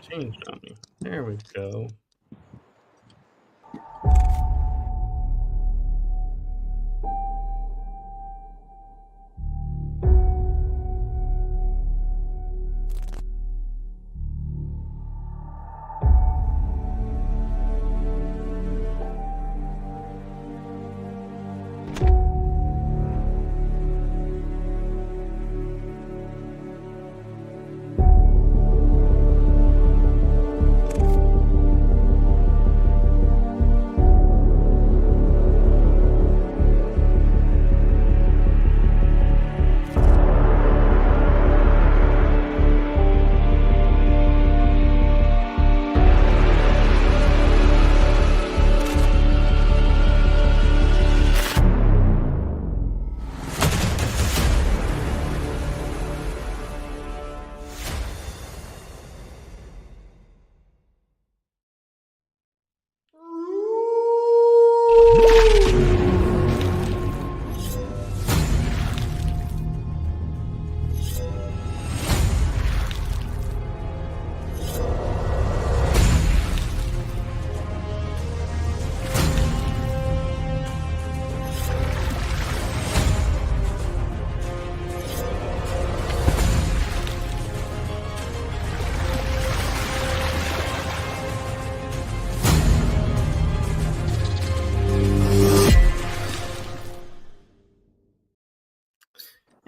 changed on me. There we go.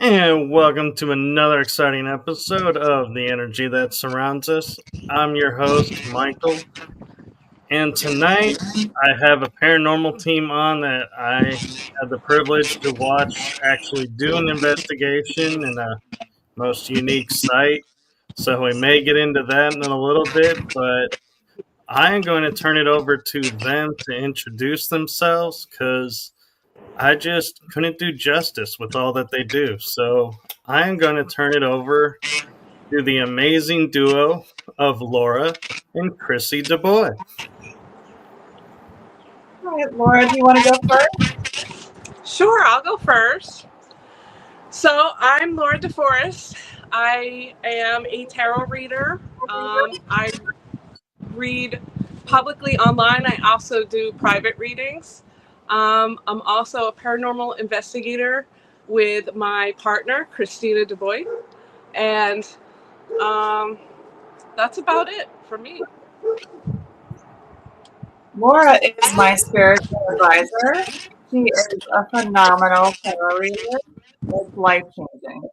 And welcome to another exciting episode of The Energy That Surrounds Us. I'm your host, Michael. And tonight, I have a paranormal team on that I had the privilege to watch actually do an investigation in a most unique site. So we may get into that in a little bit, but I am going to turn it over to them to introduce themselves because I just couldn't do justice with all that they do. So I am going to turn it over to the amazing duo of Laura and Kristina DuBois. All right, Laura, do you want to go first? Sure, I'll go first. So I'm Laura DeForest. I am a tarot reader. I read publicly online. I also do private readings. I'm also a paranormal investigator with my partner, Kristina DuBois. And that's about it for me. Laura is my spiritual advisor. She is a phenomenal tarot reader. It's life-changing.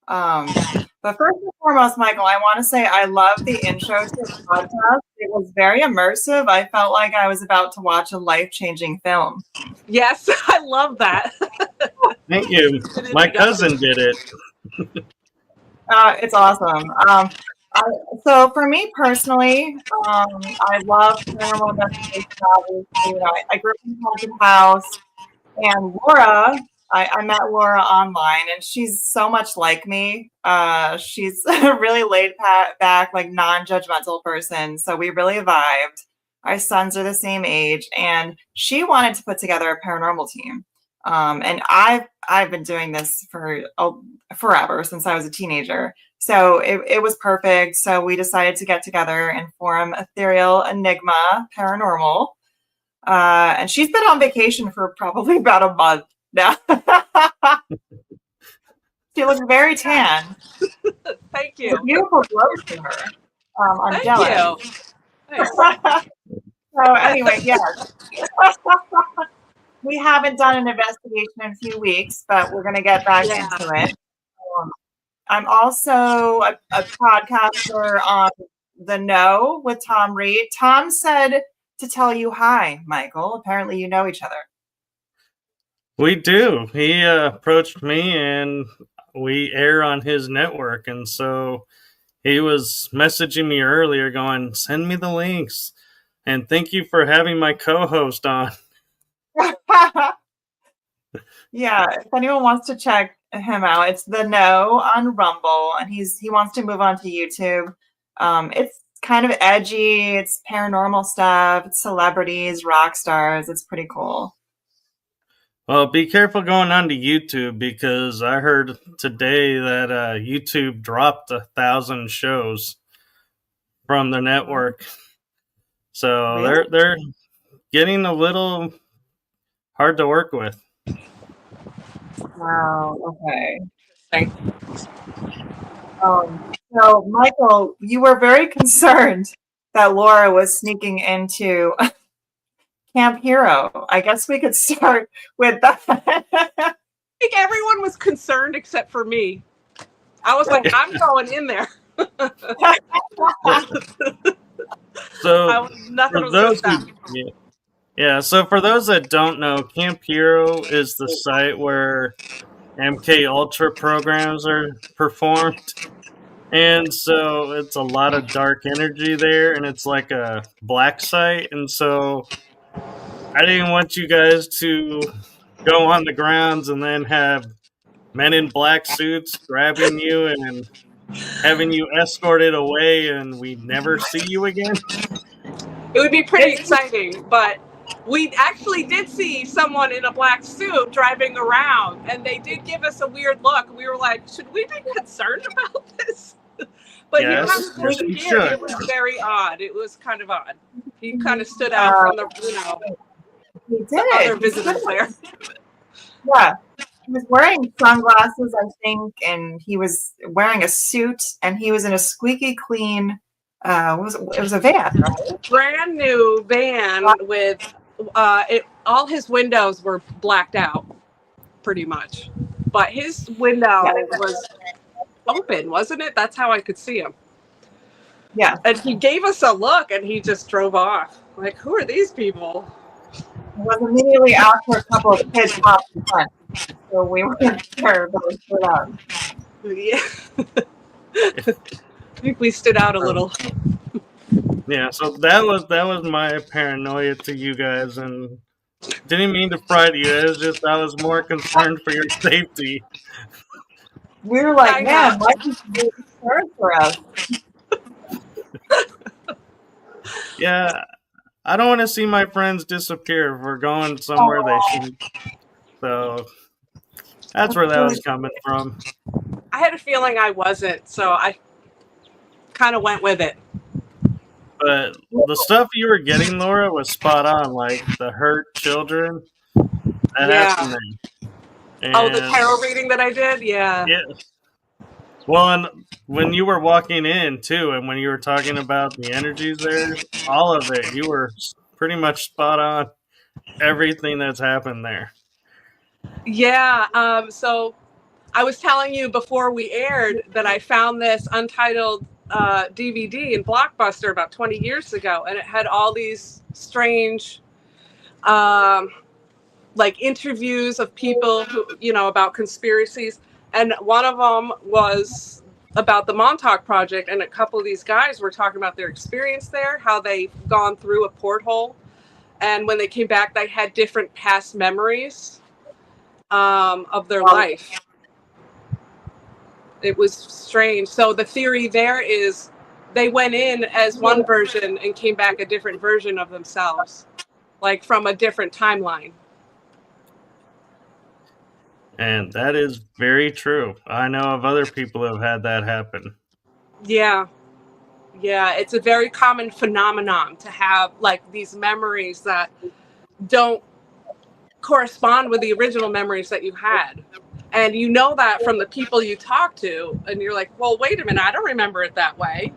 But first and foremost, Michael, I want to say I love the intro to the podcast. It was very immersive. I felt like I was about to watch a life-changing film. Yes, I love that. Thank you. My cousin did it. It's awesome. So for me personally, I love paranormal investigation. Obviously, I grew up in a haunted house, and Laura, I met Laura online, and she's so much like me. She's a really laid back, like non-judgmental person. So we really vibed. Our sons are the same age, and she wanted to put together a paranormal team. And I've been doing this for forever, since I was a teenager. So it was perfect. So we decided to get together and form Ethereal Enigma Paranormal. And she's been on vacation for probably about a month now. She looks very tan. Thank you. Beautiful glow to her. I'm jealous. So anyway, yes. We haven't done an investigation in a few weeks, but we're going to get back into it. I'm also a podcaster on The Know with Thom Reed. Thom said to tell you hi, Michael. Apparently you know each other. We do. He approached me and we air on his network. And so he was messaging me earlier going, send me the links. And thank you for having my co-host on. Yeah, if anyone wants to check him out, it's The Know on Rumble, and he wants to move on to YouTube. It's kind of edgy, it's paranormal stuff, it's celebrities, rock stars. It's pretty cool. Well, be careful going on to YouTube, because I heard today that YouTube dropped 1,000 shows. from the network. So Really? they're getting a little hard to work with. Wow. Okay. Thank- So, Michael, you were very concerned that Laura was sneaking into Camp Hero. I guess we could start with that. I think everyone was concerned except for me. I was like, I'm going in there. So Nothing for was those gonna who, stop. yeah, so for those that don't know, Camp Hero is the site where MK Ultra programs are performed. And so it's a lot of dark energy there, and it's like a black site. And so I didn't want you guys to go on the grounds and then have men in black suits grabbing you and having you escorted away, and we never see you again. It would be pretty exciting, but we actually did see someone in a black suit driving around, and they did give us a weird look. We were like, should we be concerned about this? But Yes, he kind of you should. It was very odd. It was kind of odd. He kind of stood out from the, He the did. other visitors there. Yeah. He was wearing sunglasses, I think, and he was wearing a suit, and he was in a squeaky clean, it was a van, right? Brand new van with all his windows were blacked out, pretty much. But his window was open, wasn't it? That's how I could see him. Yeah. And he gave us a look, and he just drove off. Like, who are these people? It was immediately after a couple of kids hopped in front, so we weren't sure, but we stood out. Yeah. I think we stood out a little. Yeah, so that was my paranoia to you guys, and didn't mean to frighten you. It was just I was more concerned for your safety. We were like, man, why is he concerned for us? Yeah, I don't want to see my friends disappear if we're going somewhere they shouldn't. So that's where that was coming from. I had a feeling I wasn't, so I kind of went with it. But the stuff you were getting, Laura, was spot on. Like the hurt children. That happened there. Oh, the tarot reading that I did? Yeah. Yes. Well, and when you were walking in, too, and when you were talking about the energies there, all of it, you were pretty much spot on everything that's happened there. Yeah. So I was telling you before we aired that I found this untitled DVD in Blockbuster about 20 years ago, and it had all these strange like interviews of people who, about conspiracies. And one of them was about the Montauk Project, and a couple of these guys were talking about their experience there, how they've gone through a porthole, and when they came back, they had different past memories of their life. It was strange. So the theory there is they went in as one version and came back a different version of themselves, like from a different timeline. And that is very true. I know of other people who have had that happen. Yeah. Yeah, it's a very common phenomenon to have like these memories that don't correspond with the original memories that you had. And you know that from the people you talk to, and you're like, well, wait a minute, I don't remember it that way.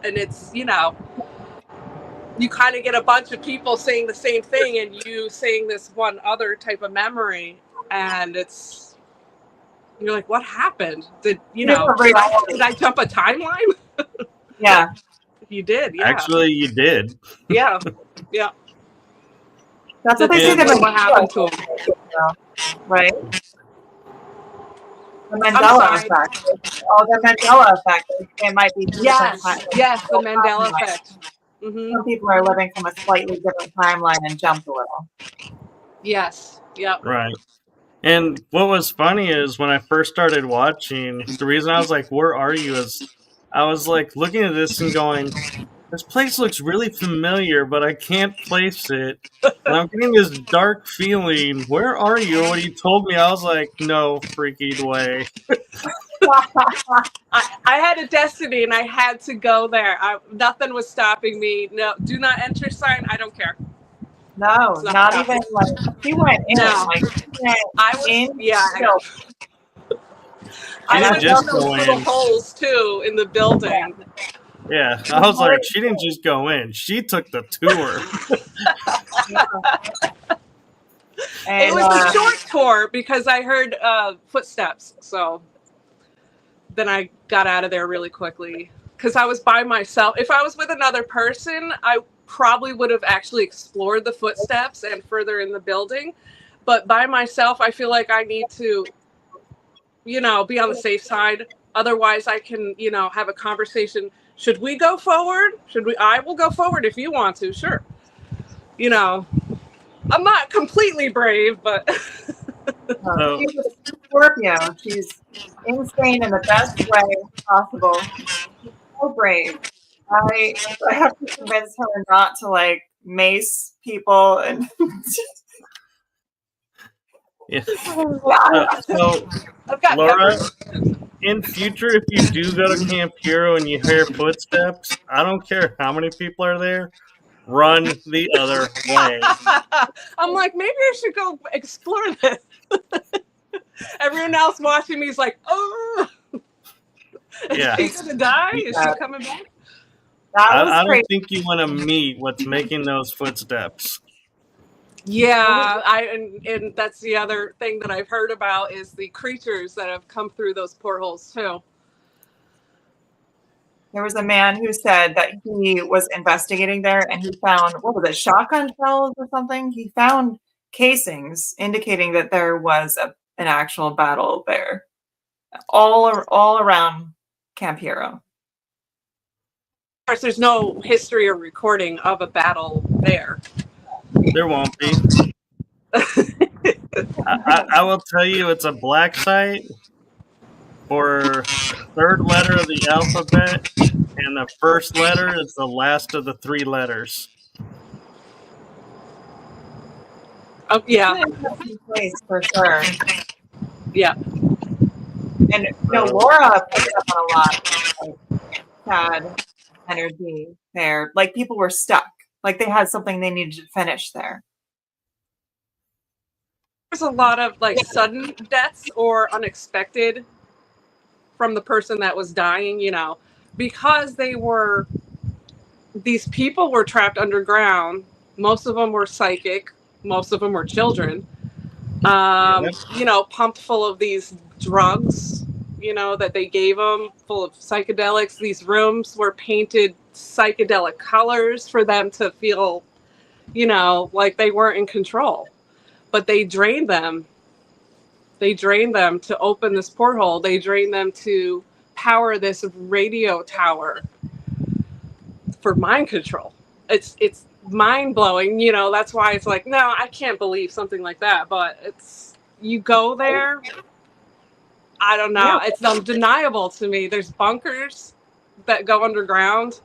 And it's, you kind of get a bunch of people saying the same thing and you saying this one other type of memory. And you're like, what happened? Did I jump a timeline? Yeah. You did, yeah. Actually, you did. Yeah, yeah. That's what they say what happened to him. Right? The Mandela effect. Oh, the Mandela effect. It might be yes, the Mandela effect. Mm-hmm. Some people are living from a slightly different timeline and jumped a little. Yes, yep. Right. And what was funny is when I first started watching, the reason I was like, where are you? Is I was like looking at this and going, this place looks really familiar, but I can't place it. And I'm getting this dark feeling. Where are you? When you told me, I was like, no freaking way. I had a destiny and I had to go there. Nothing was stopping me. No, do not enter sign. I don't care. No, not even like she went in. No. Like she went I was in. yeah. She I didn't went just in those go little in. holes too in the building. Yeah, I was like, she didn't just go in. She took the tour. It was a short tour because I heard footsteps. So then I got out of there really quickly because I was by myself. If I was with another person, I probably would have actually explored the footsteps and further in the building. But by myself, I feel like I need to, be on the safe side. Otherwise, I can, have a conversation. Should we go forward? I will go forward if you want to. Sure. I'm not completely brave, but. She's a Scorpio. She's insane in the best way possible. She's so brave. I have to convince her not to like mace people and. Yeah. So, Laura, in future, if you do go to Camp Hero and you hear footsteps, I don't care how many people are there, run the other way. I'm like, maybe I should go explore this. Everyone else watching me is like, oh, is she gonna die? Is she coming back? I don't think you want to meet what's making those footsteps. Yeah, and that's the other thing that I've heard about is the creatures that have come through those portholes too. There was a man who said that he was investigating there and he found, what was it, shotgun shells or something? He found casings indicating that there was an actual battle there, all around Camp Hero. Of course, there's no history or recording of a battle there. There won't be. I will tell you, it's a black site for the third letter of the alphabet, and the first letter is the last of the three letters. Oh, yeah. Place for sure. Yeah. And Laura picked up on a lot of sad energy there. Like people were stuck. Like they had something they needed to finish there. There's a lot of like sudden deaths or unexpected from the person that was dying, because these people were trapped underground. Most of them were psychic. Most of them were children, pumped full of these drugs, that they gave them, full of psychedelics. These rooms were painted psychedelic colors for them to feel, like they weren't in control. But they drained them. They drained them to open this porthole. They drained them to power this radio tower for mind control. It's mind blowing, that's why it's like, no, I can't believe something like that. But you go there, I don't know. Yeah. It's undeniable to me. There's bunkers that go underground.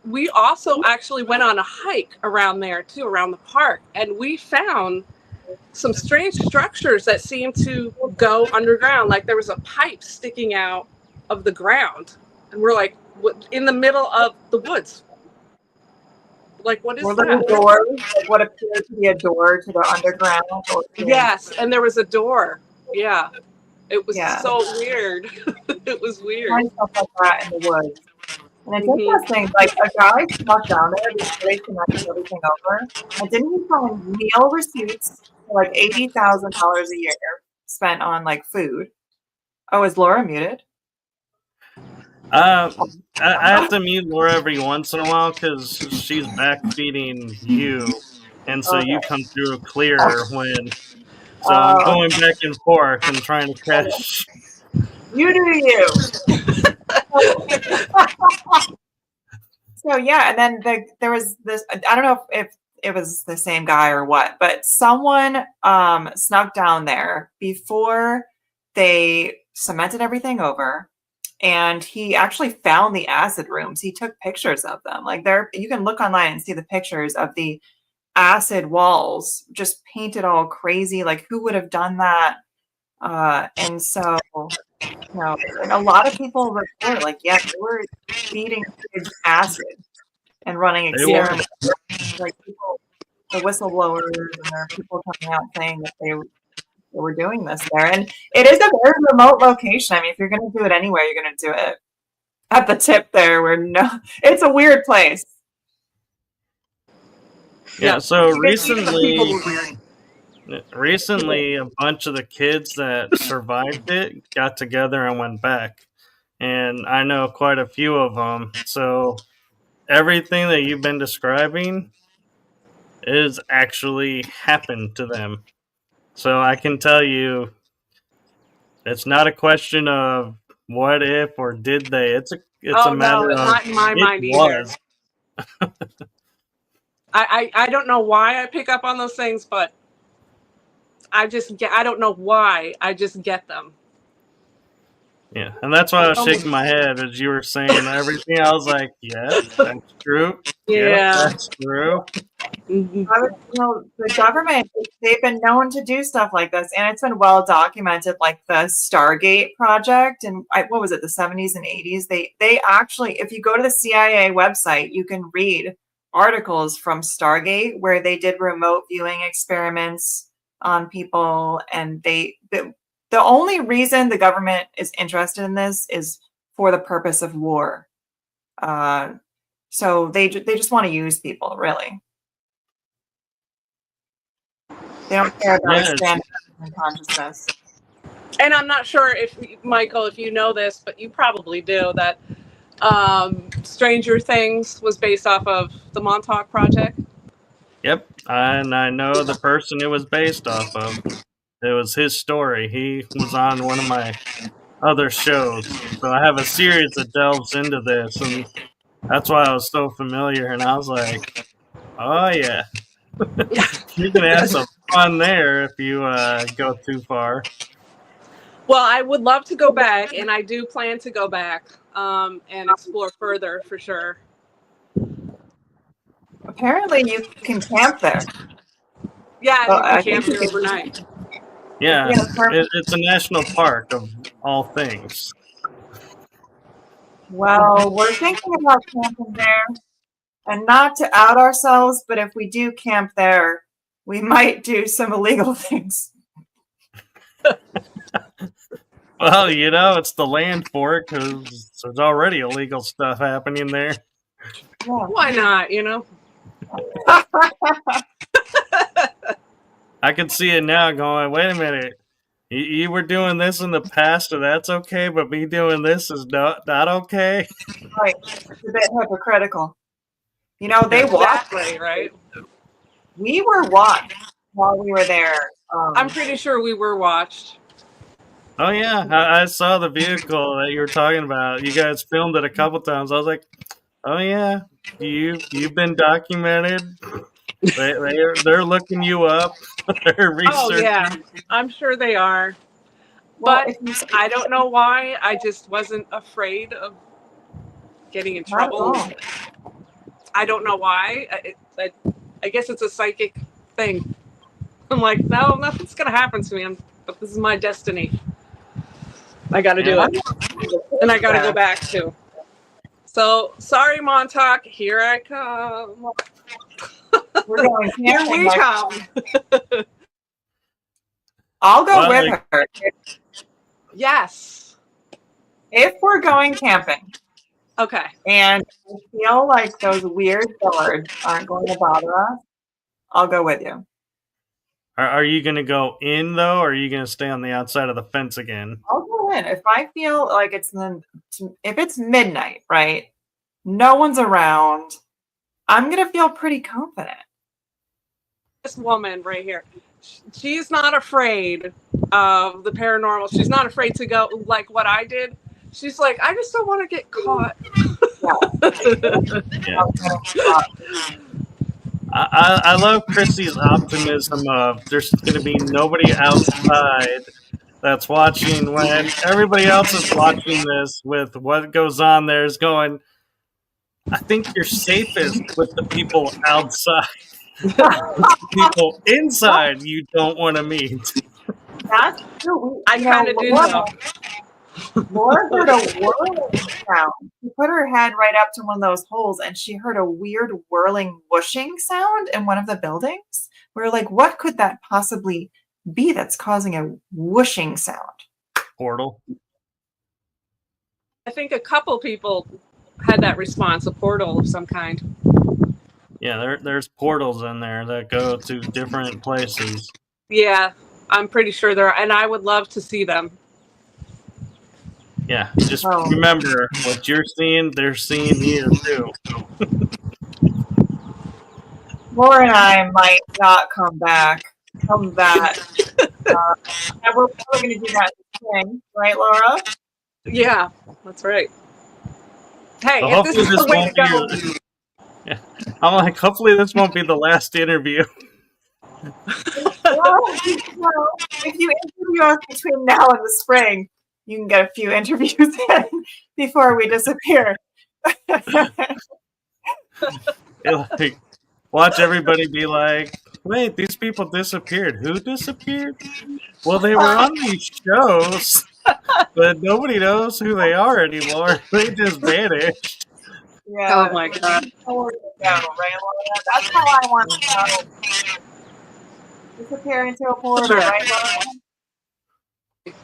We also actually went on a hike around there too, around the park, and we found some strange structures that seemed to go underground. Like there was a pipe sticking out of the ground, and we're like, in the middle of the woods. Like, what is that? A door, what appeared to be a door to the underground. Yes, and there was a door. Yeah, it was so weird. It was weird. Find stuff like that in the woods. And it's interesting, like a guy snuck down there before they connected everything over. And didn't he find meal receipts for like $80,000 a year spent on like food? Oh, is Laura muted? I have to mute Laura every once in a while because she's back feeding you, and so you come through clearer when. So I'm going back and forth and trying to catch. You do you. So yeah, and then there was this. I don't know if it was the same guy or what, but someone snuck down there before they cemented everything over. And he actually found the acid rooms. He took pictures of them. Like you can look online and see the pictures of the acid walls just painted all crazy. Like who would have done that? And so, and a lot of people report, like, yeah, they were feeding kids acid and running experiments. Like people, the whistleblowers, and there are people coming out saying that they were doing this there. And it is a very remote location. I mean, if you're going to do it anywhere, you're going to do it at the tip there where it's a weird place. Yeah, so recently a bunch of the kids that survived it got together and went back. And I know quite a few of them. So everything that you've been describing is actually happened to them. So I can tell you it's not a question of what if or did they. It's a matter of not in my mind either. I don't know why I pick up on those things, but I don't know why, I just get them. Yeah, and that's why I was shaking my head as you were saying everything. I was like, yes, that's true. Yeah, that's true. The government, they've been known to do stuff like this, and it's been well documented, like the Stargate project, and what was it, the 70s and 80s? They actually, if you go to the CIA website, you can read articles from Stargate where they did remote viewing experiments on people, and the only reason the government is interested in this is for the purpose of war. So they just want to use people, really. They don't care about expanding consciousness. And I'm not sure if, Michael, if you know this, but you probably do, that Stranger Things was based off of the Montauk Project. Yep, and I know the person it was based off of. It was his story. He was on one of my other shows. So I have a series that delves into this, and that's why I was so familiar. And I was like, oh, yeah. You can have some fun there if you go too far. Well, I would love to go back, and I do plan to go back and explore further for sure. Apparently, you can camp there. Yeah, you can camp there overnight. Yeah, it's a national park of all things. Well, we're thinking about camping there, and not to out ourselves, but if we do camp there, we might do some illegal things. Well, it's the land for it because there's already illegal stuff happening there. Yeah. Why not, I can see it now going, wait a minute. You were doing this in the past, and that's okay, but me doing this is not okay? Right. It's a bit hypocritical. They watched. Right? We were watched while we were there. I'm pretty sure we were watched. Oh, yeah. I saw the vehicle that you were talking about. You guys filmed it a couple times. I was like, oh, yeah. You've been documented. They're looking you up. They're researching. Oh, yeah. I'm sure they are. But I don't know why. I just wasn't afraid of getting in trouble. I don't know why. I guess it's a psychic thing. I'm like, no, nothing's going to happen to me. But this is my destiny. I got to do it. And I got to go back, too. So, sorry, Montauk. Here I come. We're going Here we come. I'll go with her. Yes. If we're going camping. Okay. And I feel like those weird birds aren't going to bother us, I'll go with you. Are you going to go in, though, or are you going to stay on the outside of the fence again? I'll go in. If I feel like if it's midnight, right? No one's around. I'm going to feel pretty confident. This woman right here, she's not afraid of the paranormal. She's not afraid to go like what I did. She's like, I just don't want to get caught. Yeah. I love Chrissy's optimism of there's going to be nobody outside that's watching when everybody else is watching this with what goes on there is going, I think you're safest with the people outside. The people inside you don't want to meet. That's true. I kind of do know. Laura heard a whirling sound. She put her head right up to one of those holes and she heard a weird whirling whooshing sound in one of the buildings. We were like, what could that possibly be that's causing a whooshing sound? Portal. I think a couple people had that response, a portal of some kind. Yeah, there's portals in there that go to different places. Yeah, I'm pretty sure there are, and I would love to see them. Yeah, just remember what you're seeing, they're seeing you too. Laura and I might not come back from that. And we're probably going to do that thing, right, Laura? Yeah, that's right. Hey, Well, this is the way to go. Yeah. I'm like, hopefully this won't be the last interview. Well, if you interview us between now and the spring, you can get a few interviews in before we disappear. Like, watch everybody be like, wait, these people disappeared. Who disappeared? Well, they were on these shows, but nobody knows who they are anymore. They just vanished. Yeah. Oh my God. That's how I want to go. Disappear into a portal, Sure. right, Laura?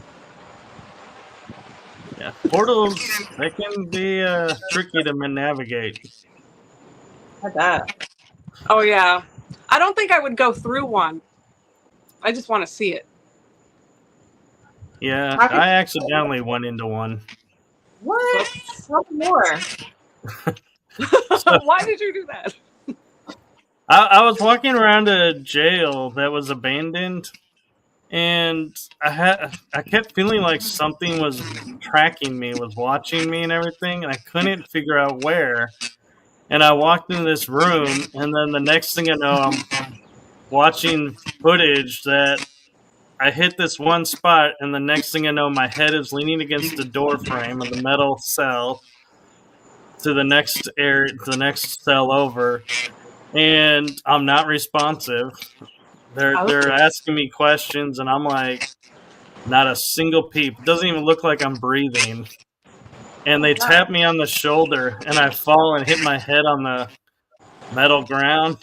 Yeah, portals, they can be tricky to navigate. I bet. Oh yeah. I don't think I would go through one. I just want to see it. Yeah, I accidentally went into one. What? Tell me more. Why did you do that? I was walking around a jail that was abandoned, and I kept feeling like something was tracking me, was watching me and everything, and I couldn't figure out where. And I walked into this room, and then the next thing I know, I'm watching footage that I hit this one spot, and the next thing I know, my head is leaning against the door frame of the metal cell to the next area, to the next cell over, and I'm not responsive. They're asking me questions, and I'm like, not a single peep. It doesn't even look like I'm breathing. And they tap me on the shoulder, and I fall and hit my head on the metal ground,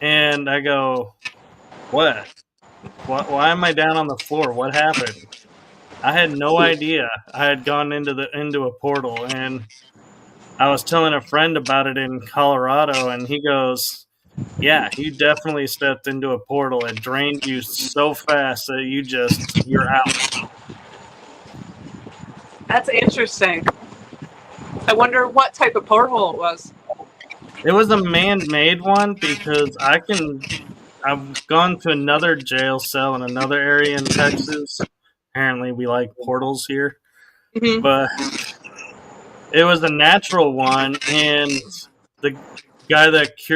and I go, what? Why am I down on the floor? What happened? I had no idea. I had gone into a portal, and I was telling a friend about it in Colorado, and he goes, yeah, you definitely stepped into a portal. It drained you so fast that you're out. That's interesting. I wonder what type of portal it was. It was a man-made one because I've gone to another jail cell in another area in Texas. Apparently we like portals here. Mm-hmm. But it was a natural one, and the guy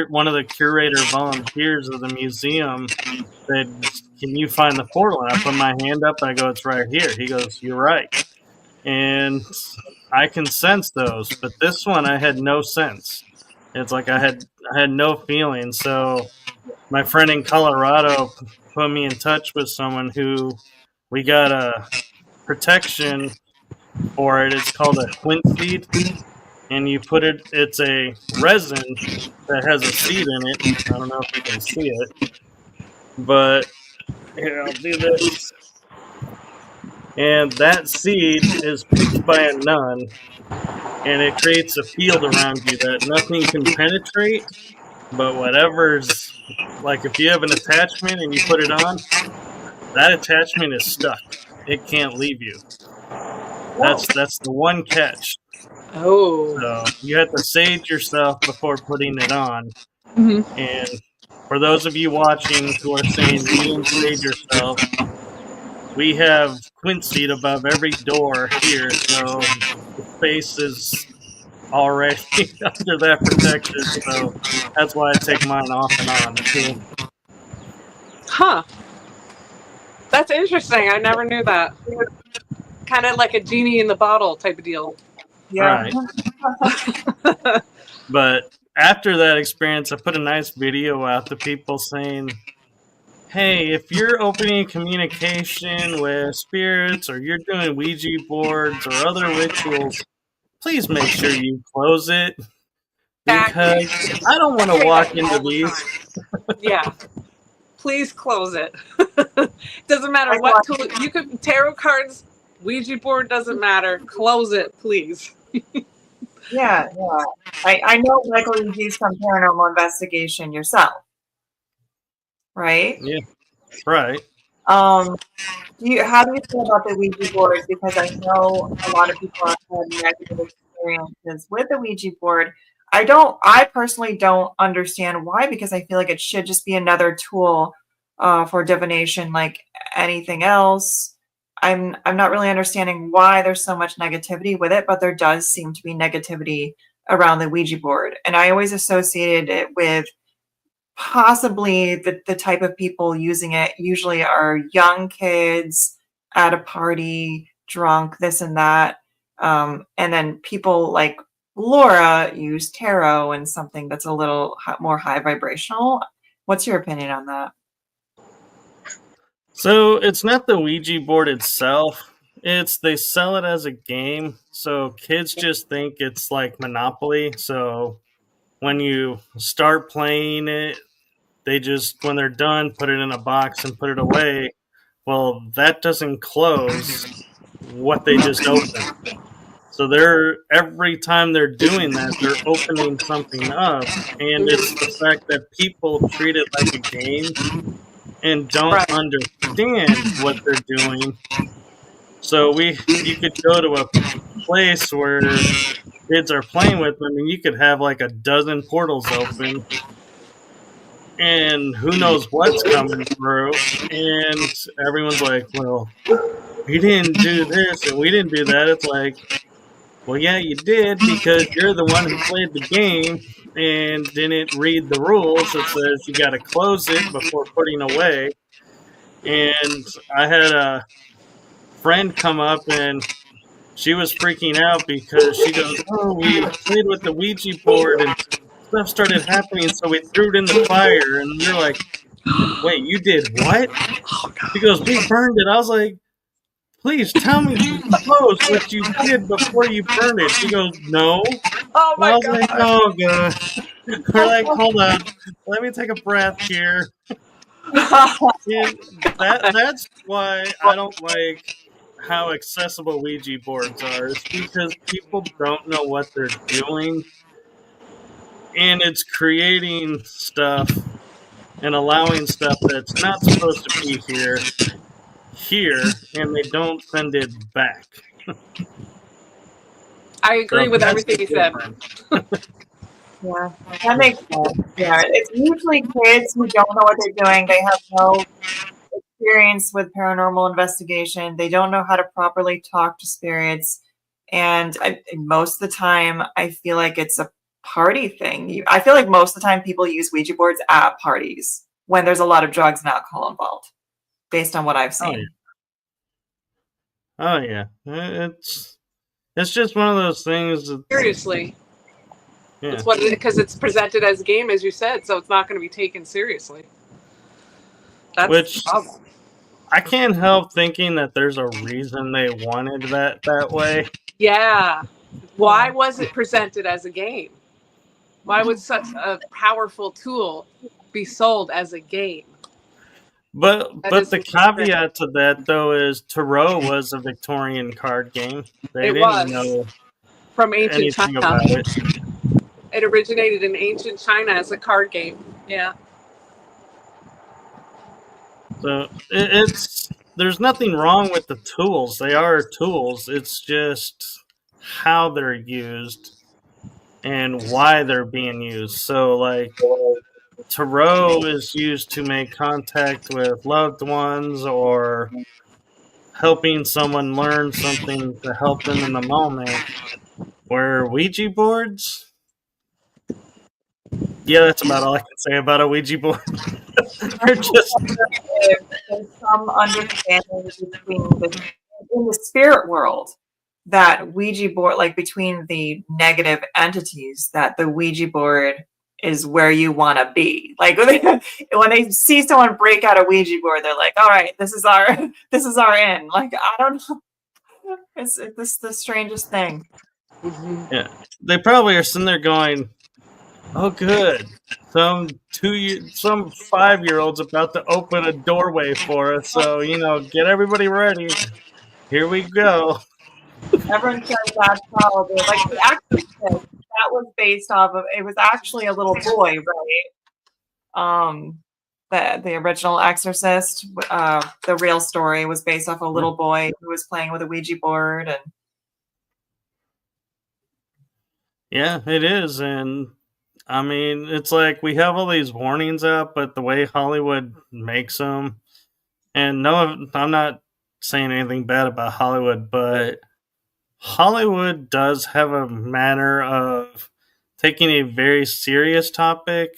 one of the curator volunteers of the museum said, can you find the portal? And I put my hand up and I go, it's right here. He goes, you're right. And I can sense those, but this one I had no sense. It's like I had no feeling. So my friend in Colorado put me in touch with someone who we got a protection for it. It's called a quince seed. And you put it, it's a resin that has a seed in it. I don't know if you can see it, but here, I'll do this. And that seed is picked by a nun, and it creates a field around you that nothing can penetrate, but whatever's, like if you have an attachment and you put it on, that attachment is stuck. It can't leave you. That's the one catch. Oh. So you have to sage yourself before putting it on. Mm-hmm. And for those of you watching who are saying you didn't sage yourself, we have quince seed above every door here, so the space is already under that protection. So that's why I take mine off and on too. Huh. That's interesting. I never knew that. Kind of like a genie in the bottle type of deal. Yeah. Right. But after that experience, I put a nice video out to people saying, hey, if you're opening communication with spirits or you're doing Ouija boards or other rituals, please make sure you close it because I don't want to walk into these. Yeah. Please close it. Doesn't matter what tool you could, tarot cards, Ouija board, doesn't matter. Close it, please. Yeah. I know, Michael, you do some paranormal investigation yourself, right? Yeah, right. How do you feel about the Ouija board? Because I know a lot of people have had negative experiences with the Ouija board. I personally don't understand why, because I feel like it should just be another tool for divination like anything else. I'm not really understanding why there's so much negativity with it, but there does seem to be negativity around the Ouija board. And I always associated it with possibly the type of people using it usually are young kids at a party, drunk, this and that. And then people like Laura use tarot and something that's a little more high vibrational. What's your opinion on that? So it's not the Ouija board itself. They sell it as a game. So kids just think it's like Monopoly. So when you start playing it, they just, when they're done, put it in a box and put it away. Well, that doesn't close what they just opened. So every time they're doing that, they're opening something up. And it's the fact that people treat it like a game and don't understand what they're doing. So you could go to a place where kids are playing with them and you could have like a dozen portals open and who knows what's coming through, and everyone's like, well, we didn't do this and we didn't do that. It's like, well, yeah, you did, because you're the one who played the game and didn't read the rules. It says you got to close it before putting away. And I had a friend come up and she was freaking out because she goes, oh, we played with the Ouija board and stuff started happening, so we threw it in the fire. And you're like, wait, you did what? She goes, we burned it. I was like, please tell me you closed what you did before you burned it. She goes, no. Oh my I was God. like, oh god. We're like, hold on, let me take a breath here. And that's why I don't like how accessible Ouija boards are. It's because people don't know what they're doing, and it's creating stuff and allowing stuff that's not supposed to be here, and they don't send it back. I agree with everything you said. Yeah, that makes sense. Yeah, it's usually kids who don't know what they're doing. They have no experience with paranormal investigation. They don't know how to properly talk to spirits. And most of the time, I feel like it's a party thing. I feel like most of the time people use Ouija boards at parties when there's a lot of drugs and alcohol involved, based on what I've seen. Oh yeah. It's just one of those things. Seriously. Yeah. It's because it's presented as a game, as you said, so it's not going to be taken seriously. Which I can't help thinking that there's a reason they wanted that way. Yeah. Why was it presented as a game? Why would such a powerful tool be sold as a game? But the caveat to that, though, is Tarot was a Victorian card game. They didn't know from ancient China. About it. It originated in ancient China as a card game. Yeah. So there's nothing wrong with the tools. They are tools. It's just how they're used and why they're being used. So, like, Tarot is used to make contact with loved ones or helping someone learn something to help them in the moment. Where Ouija boards, yeah, that's about all I can say about a Ouija board. They're just there's some understanding in the spirit world that Ouija board, like between the negative entities, that the Ouija board is where you want to be. Like when they see someone break out a Ouija board, they're like, all right, this is our end. Like, I don't know. It's the strangest thing. Yeah, they probably are sitting there going, "Oh, good, some 5-year-old's about to open a doorway for us. So get everybody ready. Here we go." Everyone says that's probably like the Exorcist. That was based off of. It was actually a little boy, right? The original Exorcist. The real story was based off a little boy who was playing with a Ouija board, and Yeah, it is, and I mean, it's like we have all these warnings up, but the way Hollywood makes them, and no, I'm not saying anything bad about Hollywood, but Hollywood does have a manner of taking a very serious topic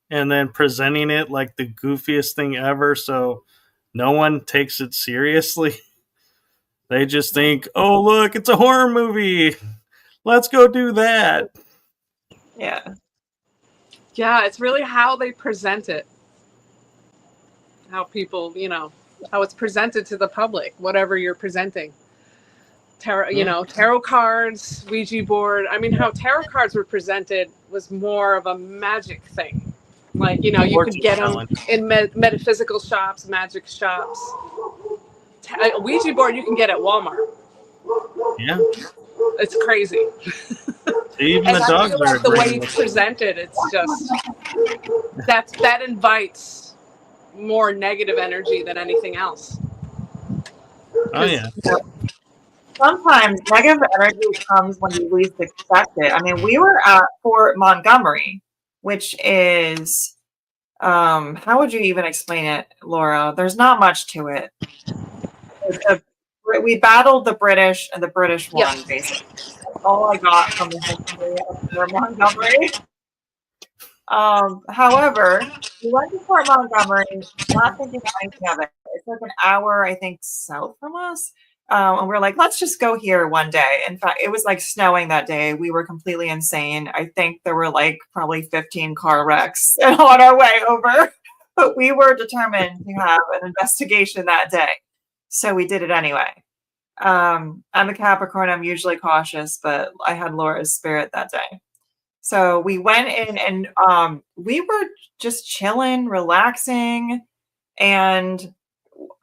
and then presenting it like the goofiest thing ever, so no one takes it seriously. They just think, "Oh, look, it's a horror movie. Let's go do that." yeah. Yeah, it's really how they present it. How people, how it's presented to the public, whatever you're presenting. Tarot cards, Ouija board. I mean, how tarot cards were presented was more of a magic thing. Like, you could get them in metaphysical shops, magic shops. A Ouija board you can get at Walmart. Yeah. It's crazy. Even and the I dogs feel are like the way agreeing it's with it. presented, it's just that invites more negative energy than anything else. Oh yeah. Sometimes negative energy comes when you least expect it. I mean, we were at Fort Montgomery, which is, how would you even explain it, Laura? There's not much to it. We battled the British, and the British won, basically. That's all I got from the history of Fort Montgomery. However, we went to Fort Montgomery, not thinking anything of it. It's like an hour, I think, south from us. And we're like, let's just go here one day. In fact, it was like snowing that day. We were completely insane. I think there were like probably 15 car wrecks on our way over. But we were determined to have an investigation that day. So we did it anyway. I'm a Capricorn. I'm usually cautious, but I had Laura's spirit that day. So we went in and we were just chilling, relaxing. And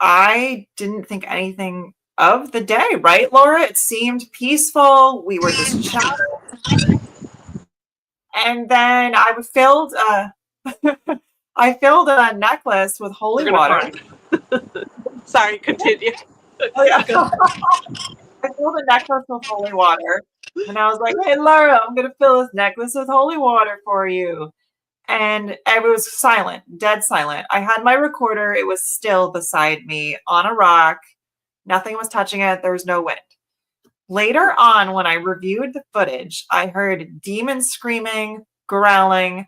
I didn't think anything of the day, right, Laura? It seemed peaceful. We were just chatting. And then I filled I filled a necklace with holy water. Sorry, continue. Oh, yeah. I filled a necklace with holy water. And I was like, hey, Laura, I'm going to fill this necklace with holy water for you. And it was silent, dead silent. I had my recorder. It was still beside me on a rock. Nothing was touching it. There was no wind. Later on, when I reviewed the footage, I heard demons screaming, growling,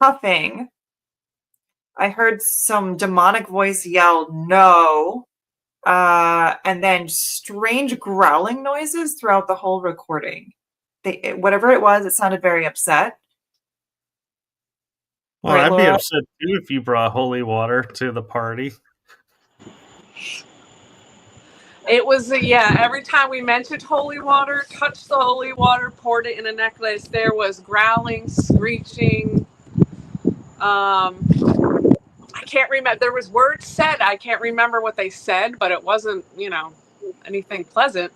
huffing. I heard some demonic voice yell, no. And then strange growling noises throughout the whole recording. Whatever it was, it sounded very upset. Well, Right, I'd be Laura? upset too if you brought holy water to the party. It was, every time we mentioned holy water, touched the holy water, poured it in a necklace, there was growling, screeching. I can't remember. There was words said. I can't remember what they said, but it wasn't, anything pleasant.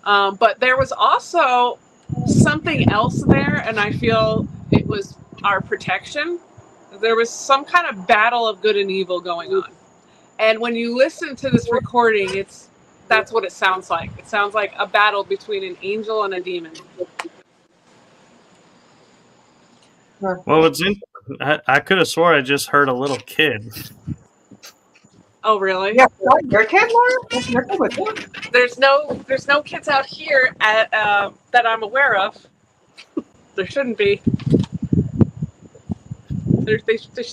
But there was also something else there, and I feel it was our protection. There was some kind of battle of good and evil going on. And when you listen to this recording, that's what it sounds like. It sounds like a battle between an angel and a demon. Well, I could have swore I just heard a little kid. Oh, really? Yeah, your kid, Laura? Your kid with you? There's no kids out here at that I'm aware of. There shouldn't be.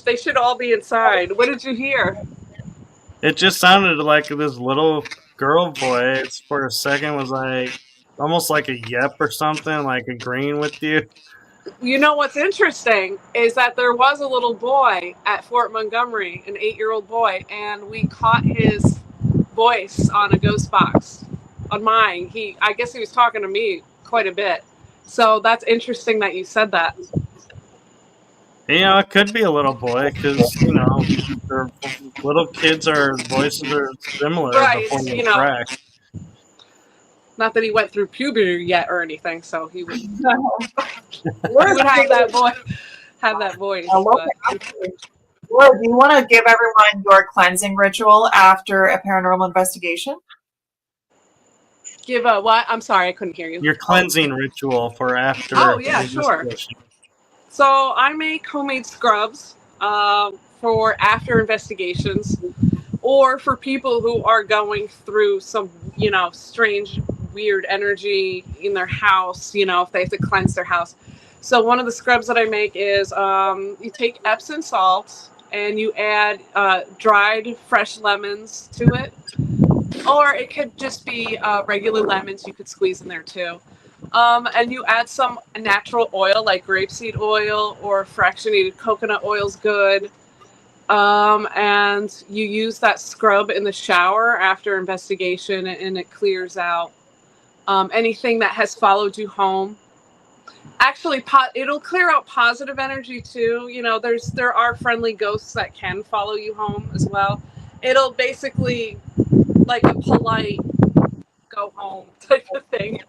They should all be inside. What did you hear? It just sounded like this little girl voice for a second was like almost like a yep or something, like agreeing with you. You know what's interesting is that there was a little boy at Fort Montgomery, an 8-year-old boy, and we caught his voice on a ghost box on mine. I guess he was talking to me quite a bit. So that's interesting that you said that. Yeah, it could be a little boy because little kids, our voices are similar Right, before they crack. Not that he went through puberty yet or anything, so he would, he would have that voice. Laura, do you want to give everyone your cleansing ritual after a paranormal investigation? Give a what? I'm sorry, I couldn't hear you. Your cleansing ritual for after. Oh, yeah, sure. So I make homemade scrubs for after investigations, or for people who are going through some, strange, weird energy in their house, if they have to cleanse their house. So one of the scrubs that I make is you take Epsom salt and you add dried fresh lemons to it. Or it could just be regular lemons you could squeeze in there too. And you add some natural oil like grapeseed oil or fractionated coconut oil is good. And you use that scrub in the shower after investigation and it clears out anything that has followed you home. Actually, it'll clear out positive energy too. There are friendly ghosts that can follow you home as well. It'll basically like a polite go home type of thing.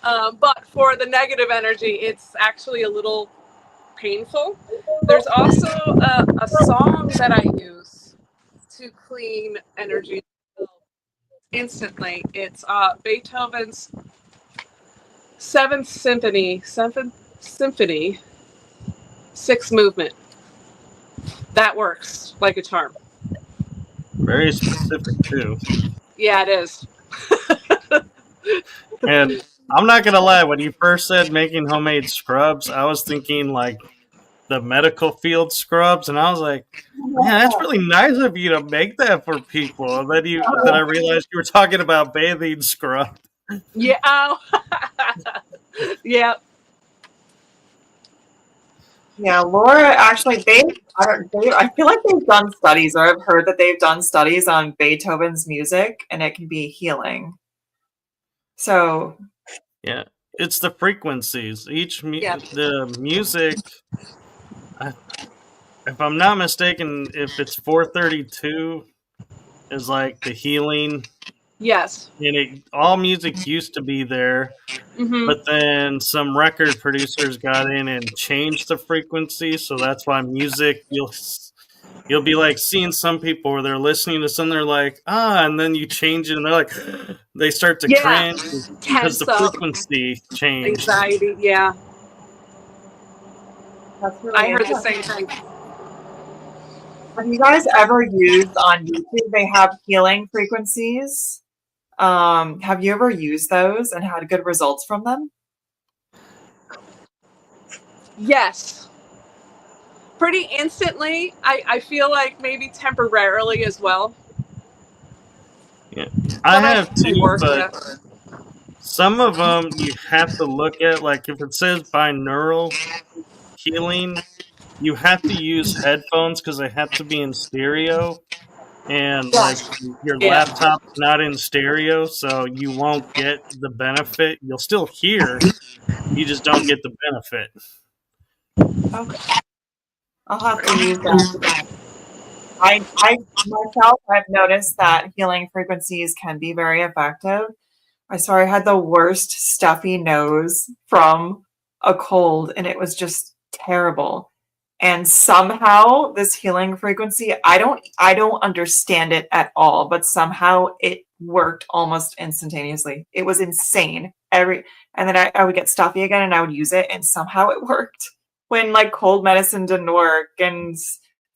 But for the negative energy, it's actually a little painful. There's also a song that I use to clean energy instantly. It's Beethoven's Seventh Symphony, Sixth Movement. That works like a charm. Very specific too. Yeah, it is. And I'm not gonna lie, when you first said making homemade scrubs, I was thinking like the medical field scrubs, and I was like, man, that's really nice of you to make that for people. And then I realized you were talking about bathing scrub. Yeah. Oh. Yeah. Yeah, Laura, actually, I feel like they've done studies, or I've heard that they've done studies on Beethoven's music, and it can be healing. So, yeah, it's the frequencies. The music. If I'm not mistaken, if it's 432, is like the healing. Yes. And all music used to be there, but then some record producers got in and changed the frequency, so that's why music you'll be like seeing some people where they're listening to something, they're like, and then you change it and they're like they start to cringe because the frequency changed. Anxiety, yeah. That's really I heard the same thing. Have you guys ever used on YouTube? They have healing frequencies. Have you ever used those and had good results from them? Yes. Pretty instantly. I feel like maybe temporarily as well. Yeah, I have too, but some of them you have to look at, like if it says binaural healing, you have to use headphones because they have to be in stereo. And like your laptop's not in stereo, so you won't get the benefit. You'll still hear, you just don't get the benefit. Okay. I'll have to use that. I myself, I've noticed that healing frequencies can be very effective. I swear I had the worst stuffy nose from a cold, and it was just terrible. And somehow this healing frequency, I don't understand it at all, but somehow it worked almost instantaneously. It was insane. And then I would get stuffy again and I would use it and somehow it worked. When like cold medicine didn't work and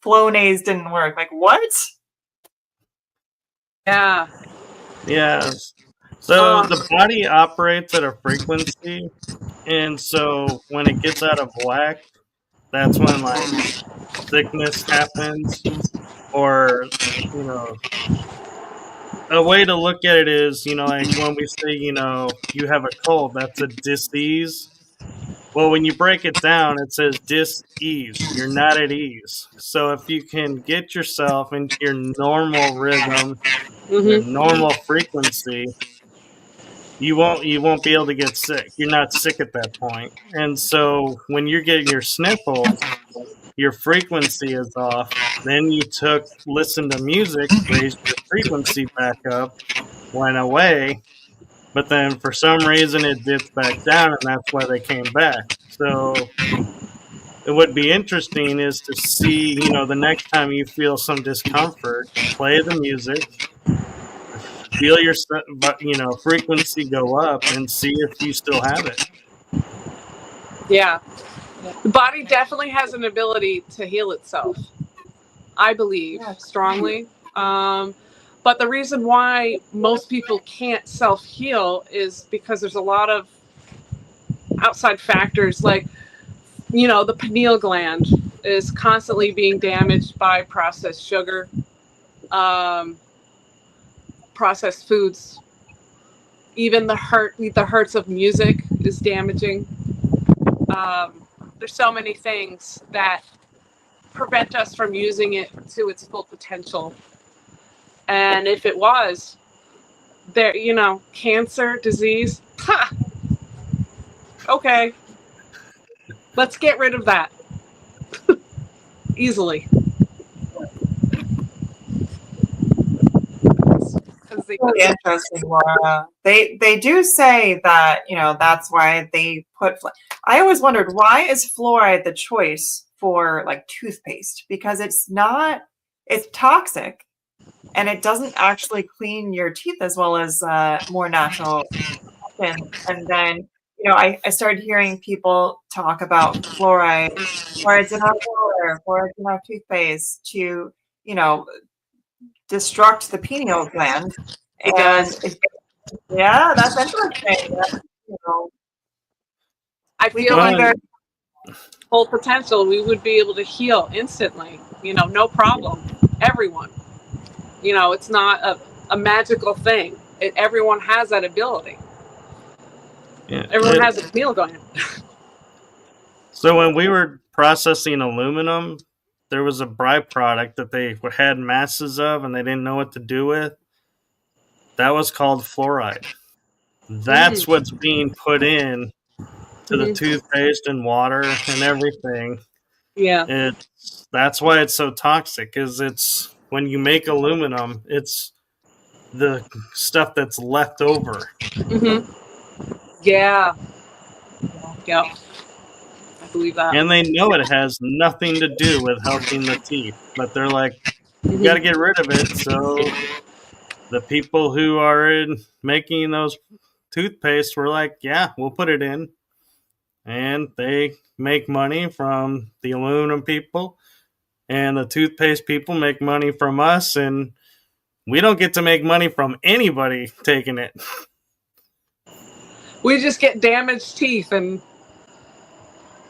Flonase didn't work. Like what? Yeah. Yeah. So the body operates at a frequency, and so when it gets out of whack, that's when like sickness happens, or a way to look at it is, like when we say, you have a cold, that's a disease. Well, when you break it down, it says dis-ease. You're not at ease. So if you can get yourself into your normal rhythm, your normal frequency, you won't be able to get sick. You're not sick at that point. And so when you're getting your sniffles, your frequency is off. Then you listen to music, raised your frequency back up, went away, but then for some reason it dipped back down, and that's why they came back. So it would be interesting is to see, the next time you feel some discomfort, play the music, feel your, frequency go up, and see if you still have it. Yeah. The body definitely has an ability to heal itself, I believe strongly. But the reason why most people can't self-heal is because there's a lot of outside factors, like, the pineal gland is constantly being damaged by processed sugar, processed foods. Even the hurts of music is damaging. There's so many things that prevent us from using it to its full potential. And if it was there, cancer, disease, okay, let's get rid of that easily. Really interesting, Laura. They do say that, that's why they put. I always wondered, why is fluoride the choice for like toothpaste? Because it's toxic, and it doesn't actually clean your teeth as well as more natural. And then, I started hearing people talk about fluorides in our water, fluorides in our toothpaste to, destruct the pineal gland. It does. Yeah, that's interesting. I feel like full potential, we would be able to heal instantly. No problem. Everyone. It's not a magical thing. Everyone has that ability. Yeah, everyone has a pineal gland. So when we were processing aluminum, there was a byproduct that they had masses of and they didn't know what to do with. That was called fluoride. That's what's being put in to the toothpaste and water and everything. Yeah. That's why it's so toxic, is it's when you make aluminum, it's the stuff that's left over. Yeah. Yep. I believe that. And they know it has nothing to do with helping the teeth, but they're like, you got to get rid of it. So the people who are making those toothpaste were like, yeah, we'll put it in. And they make money from the aluminum people, and the toothpaste people make money from us, and we don't get to make money from anybody taking it. We just get damaged teeth and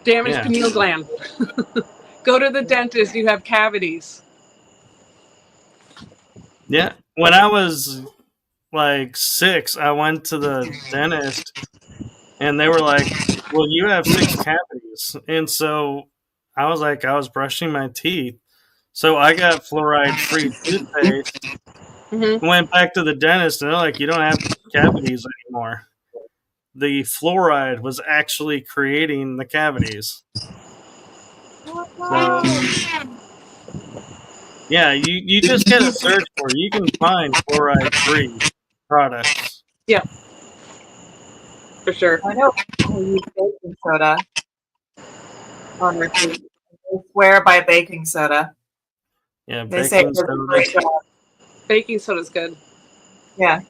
damaged pineal gland. Go to the dentist, you have cavities. Yeah. When I was like 6, I went to the dentist, and they were like, well, you have 6 cavities. And so I was like, I was brushing my teeth. So I got fluoride-free toothpaste. Went back to the dentist, and they're like, you don't have cavities anymore. The fluoride was actually creating the cavities. So, yeah, you just gotta search for it. You can find fluoride-free products. Yeah. For sure. I know people use baking soda on their teeth. They swear by baking soda. Yeah, they say it's a great job. Baking soda's good. Yeah.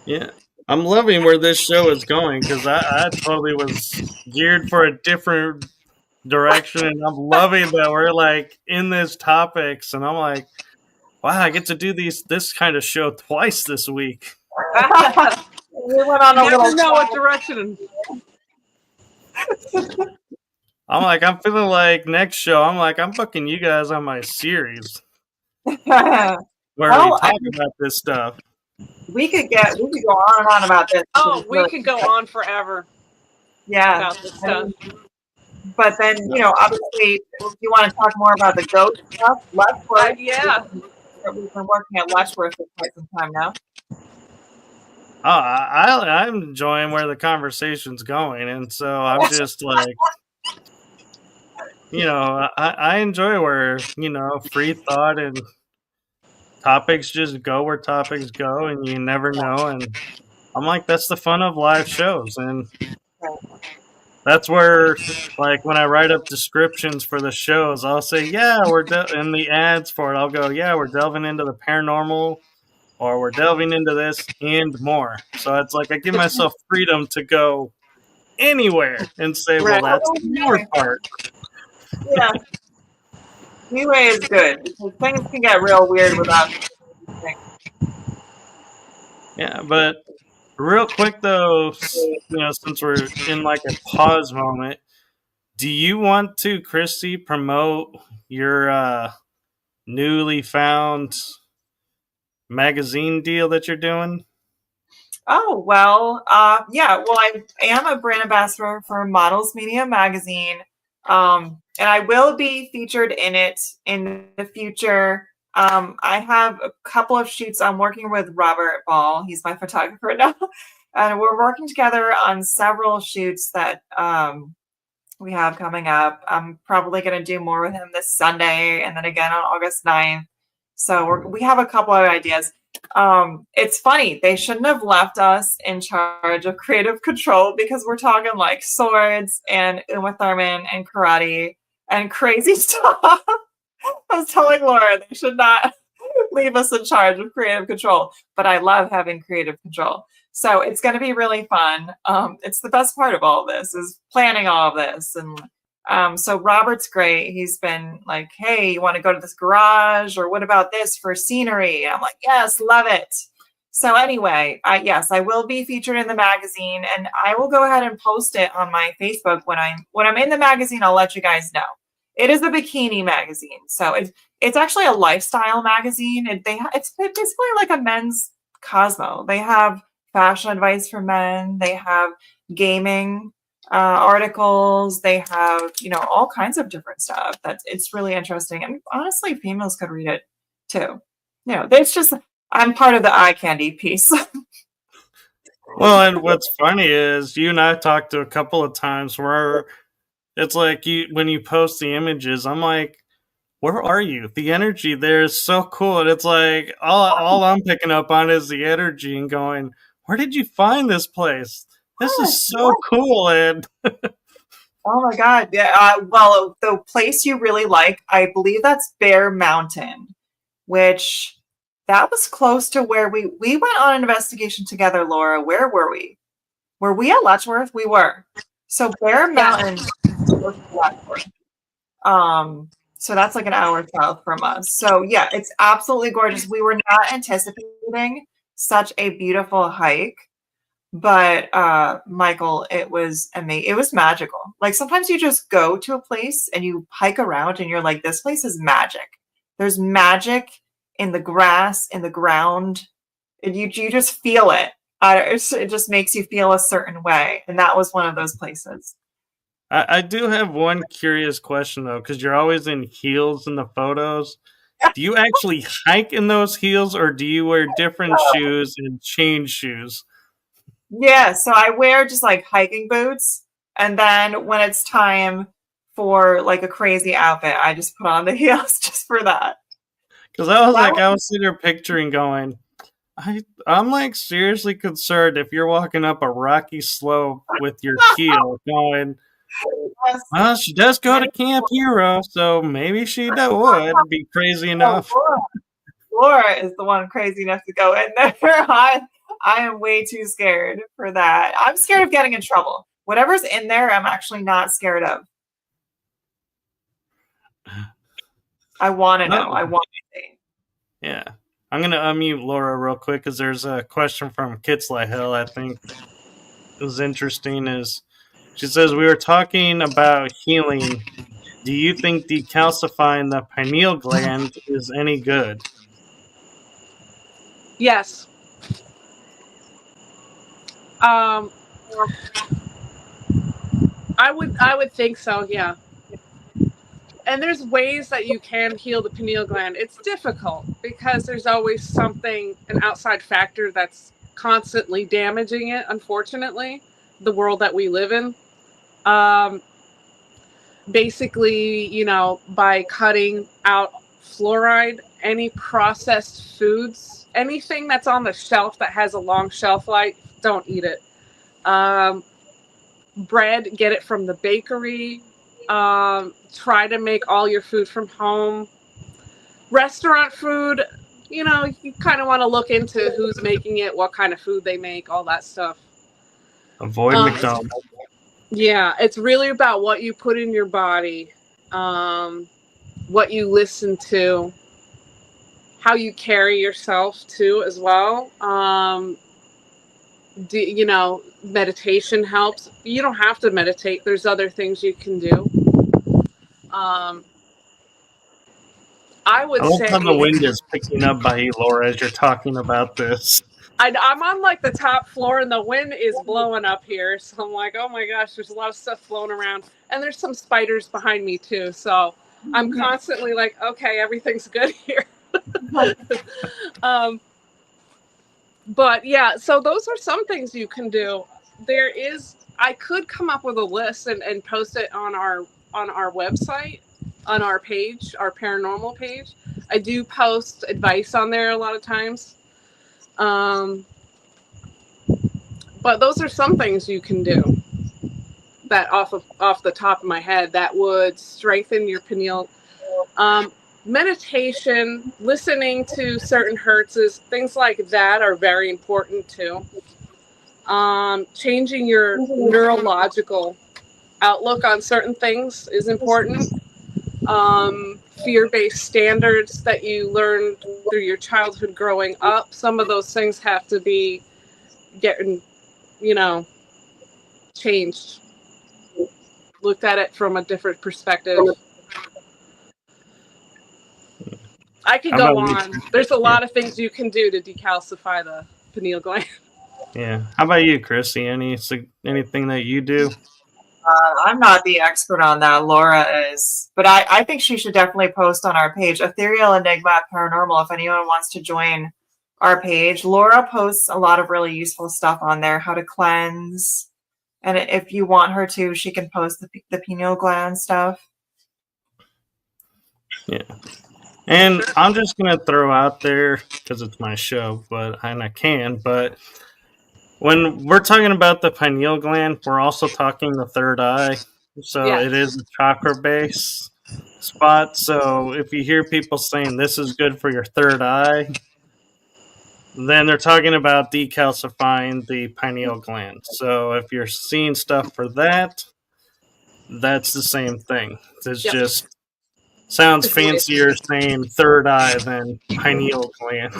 Yeah. I'm loving where this show is going, because I totally was geared for a different direction, and I'm loving that we're like in these topics, and I'm like, wow, I get to do this kind of show twice this week. We went on a you little never know what direction. I'm like, I'm feeling like next show, I'm booking you guys on my series where we talk about this stuff. We could go on and on about this. Oh, we could go on forever. Yeah. about this stuff. But then, obviously, if you want to talk more about the ghost stuff, Letchworth. Yeah. We've been working at Letchworth for quite some time now. I'm enjoying where the conversation's going, and so I'm just like, I enjoy where free thought and topics just go where topics go, and you never know. And I'm like, that's the fun of live shows, and that's where, like, when I write up descriptions for the shows, I'll say, yeah, in the ads for it, I'll go, yeah, we're delving into the paranormal, or we're delving into this and more. So it's like I give myself freedom to go anywhere and say, well, that's the more part. Yeah. Anyway is good because things can get real weird without. Yeah, but real quick though, since we're in like a pause moment, do you want to, Christy, promote your newly found magazine deal that you're doing? Oh, well, yeah. Well, I am a brand ambassador for Models Media Magazine, and I will be featured in it in the future. I have a couple of shoots. I'm working with Robert Ball. He's my photographer now, and we're working together on several shoots that we have coming up. I'm probably going to do more with him this Sunday and then again on August 9th. So we have a couple of ideas. It's funny. They shouldn't have left us in charge of creative control because we're talking like swords and Uma Thurman and karate and crazy stuff. I was telling Laura they should not leave us in charge of creative control, but I love having creative control. So it's going to be really fun. It's the best part of all of this is planning all of this. And so Robert's great. He's been like, hey, you want to go to this garage or what about this for scenery? I'm like, yes, love it. So anyway, yes, I will be featured in the magazine and I will go ahead and post it on my Facebook. When I'm in the magazine, I'll let you guys know. It is a bikini magazine. So it's actually a lifestyle magazine. It's basically like a men's Cosmo. They have fashion advice for men. They have gaming articles. They have, all kinds of different stuff. It's really interesting. And honestly, females could read it too. It's just, I'm part of the eye candy piece. Well, and what's funny is you and I talked to a couple of times where it's like when you post the images, I'm like, where are you? The energy there is so cool. And it's like, all I'm picking up on is the energy and going, where did you find this place? This is so cool. And oh my God. Yeah. Well, the place you really like, I believe that's Bear Mountain, which that was close to where we went on an investigation together, Laura. Where were we? Were we at Letchworth? We were. So Bear Mountain was Letchworth. So that's like an hour south from us. So yeah, it's absolutely gorgeous. We were not anticipating such a beautiful hike, but Michael, it was amazing. It was magical. Like sometimes you just go to a place and you hike around and you're like, this place is magic. There's magic in the grass, in the ground. And you just feel it. It just makes you feel a certain way. And that was one of those places. I do have one curious question though, because you're always in heels in the photos. Do you actually hike in those heels or do you wear different shoes and change shoes? Yeah, so I wear just like hiking boots. And then when it's time for like a crazy outfit, I just put on the heels just for that. Because I was sitting there picturing going, I'm like seriously concerned if you're walking up a rocky slope with your heel going, well, she does go to Camp Hero, so maybe she would be crazy enough. Laura is the one crazy enough to go in there. I am way too scared for that. I'm scared of getting in trouble. Whatever's in there, I'm actually not scared of. I want to know. I want to see. Yeah. I'm going to unmute Laura real quick because there's a question from Kitsley Hill I think is interesting. She says, we were talking about healing. Do you think decalcifying the pineal gland is any good? Yes. I would think so, yeah. And there's ways that you can heal the pineal gland. It's difficult because there's always something, an outside factor that's constantly damaging it, unfortunately, the world that we live in. Basically, by cutting out fluoride, any processed foods, anything that's on the shelf that has a long shelf life, don't eat it. Bread, get it from the bakery. Try to make all your food from home. Restaurant food, you kind of want to look into who's making it, what kind of food they make, all that stuff. Avoid McDonald's. Yeah, it's really about what you put in your body, what you listen to, how you carry yourself too as well. Meditation helps. You don't have to meditate. There's other things you can do. I would say how the wind is picking up by you, Laura, as you're talking about this. I'm on like the top floor and the wind is blowing up here. So I'm like, oh my gosh, there's a lot of stuff flowing around. And there's some spiders behind me too. So I'm constantly like, okay, everything's good here. But yeah, so those are some things you can do. I could come up with a list and post it on our website, on our page, our paranormal page. I do post advice on there a lot of times. But those are some things you can do that off the top of my head that would strengthen your pineal. Meditation, listening to certain hertzes, things like that are very important too. Changing your neurological outlook on certain things is important. Fear-based standards that you learned through your childhood growing up, some of those things have to be getting, changed. Looked at it from a different perspective. I could go on. There's a lot of things you can do to decalcify the pineal gland. Yeah. How about you, Chrissy? Anything that you do? I'm not the expert on that. Laura is. But I think she should definitely post on our page, Ethereal Enigma Paranormal, if anyone wants to join our page. Laura posts a lot of really useful stuff on there, how to cleanse. And if you want her to, she can post the pineal gland stuff. Yeah. And I'm just going to throw out there, because it's my show, and I can, but when we're talking about the pineal gland, we're also talking the third eye. So yes. It is a chakra-based spot. So if you hear people saying this is good for your third eye, then they're talking about decalcifying the pineal gland. So if you're seeing stuff for that, that's the same thing. It's just sounds fancier saying third eye than pineal gland.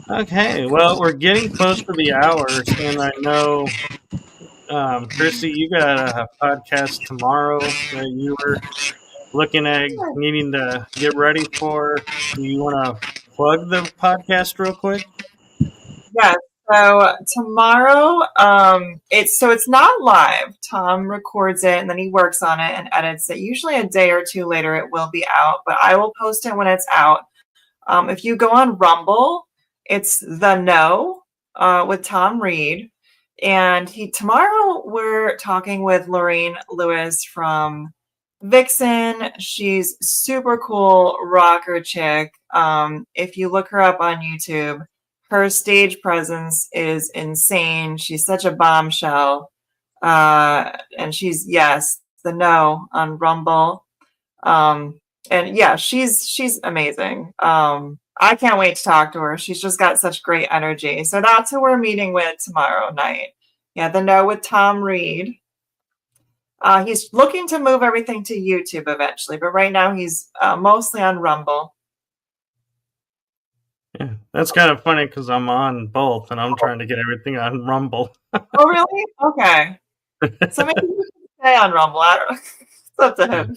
Okay, well, we're getting close to the hours, and I know, Chrissy, you got a podcast tomorrow that you were looking at needing to get ready for. Do you want to plug the podcast real quick? Yes. So tomorrow, it's not live. Thom records it and then he works on it and edits it. Usually a day or two later it will be out, but I will post it when it's out. If you go on Rumble, it's The Know with Thom Reed. And tomorrow we're talking with Lorraine Lewis from Vixen. She's super cool rocker chick. If you look her up on YouTube, her stage presence is insane. She's such a bombshell. And she's, The Know on Rumble. And yeah, she's amazing. I can't wait to talk to her. She's just got such great energy. So that's who we're meeting with tomorrow night. Yeah, The Know with Thom Reed. He's looking to move everything to YouTube eventually, but right now he's mostly on Rumble. Yeah, that's kind of funny because I'm on both and I'm trying to get everything on Rumble. Oh, really? Okay. So maybe you can stay on Rumble. I don't know. It's up to him.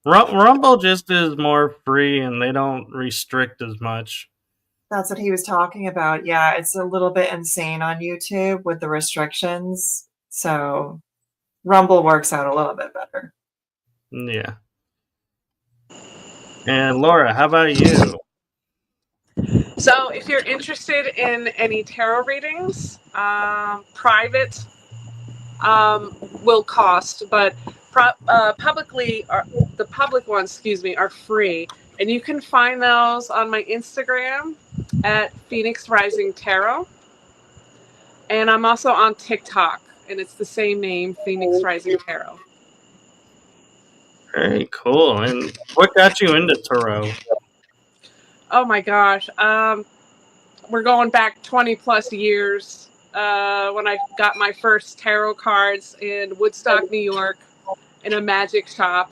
Rumble just is more free and they don't restrict as much. That's what he was talking about. Yeah, it's a little bit insane on YouTube with the restrictions. So Rumble works out a little bit better. Yeah. And Laura, how about you? So if you're interested in any tarot readings, private will cost, but publicly, the public ones, are free. And you can find those on my Instagram at Phoenix Rising Tarot. And I'm also on TikTok, and it's the same name, Phoenix Rising Tarot. Very cool. And what got you into tarot? Oh my gosh. We're going back 20 plus years when I got my first tarot cards in Woodstock, New York, in a magic shop.